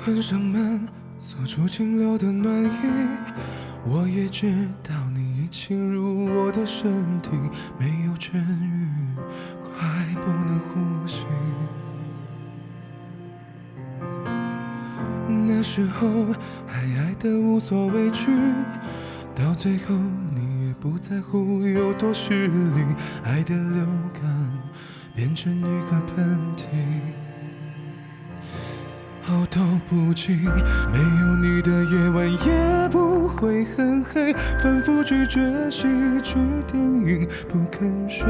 关上门，锁住进流的暖意。我也知道你已侵入我的身体，没有痊愈，快不能呼吸。那时候还爱得无所畏惧，到最后你也不在乎有多失礼，爱的流感变成一个喷嚏。好到不及，没有你的夜晚也不会很黑，反复拒绝喜剧电影，不肯睡。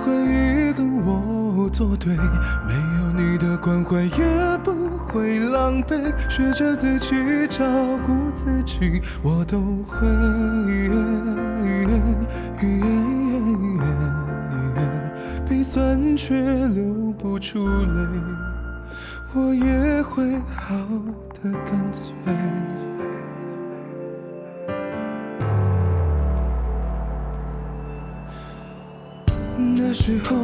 回忆跟我作对，没有你的关怀也不会狼狈，学着自己照顾自己，我都会。鼻酸却流不出泪，我也会好得干脆。那时候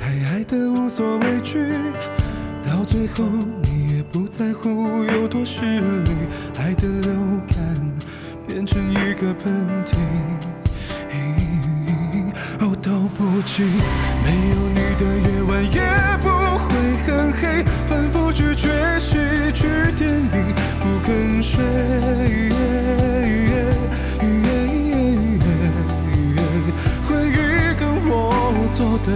还爱得无所畏惧，到最后你也不在乎有多失礼，爱的流感变成一个喷嚏。好到不及，没有你的夜晚也不会很黑，反复拒绝喜剧电影，不肯睡。回忆跟我作对，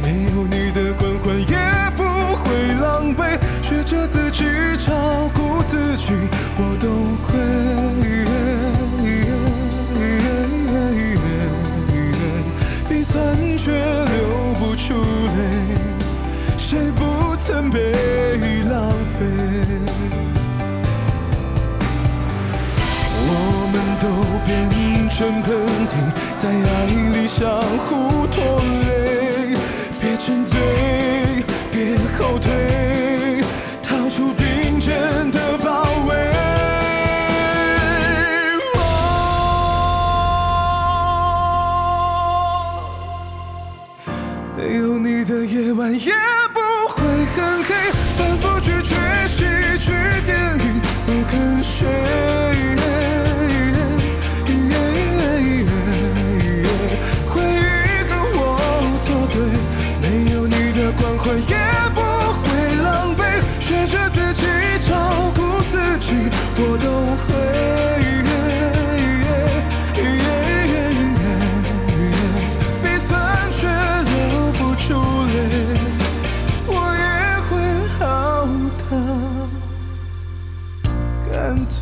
没有你的关怀也不会狼狈，学着自己照顾自己，我都会。鼻酸却流不出泪，谁不曾被浪费？我们都变成喷嚏，在爱里相互拖累，别沉醉，别后退，逃出并肩的包围。没有你的夜晚也不会很黑，反复拒绝喜剧电影，不肯睡。回忆跟我作对，没有你的关怀也不会狼狈，学着自己照顾自己，我都会。鼻酸却流不出泪，我也会好的干脆。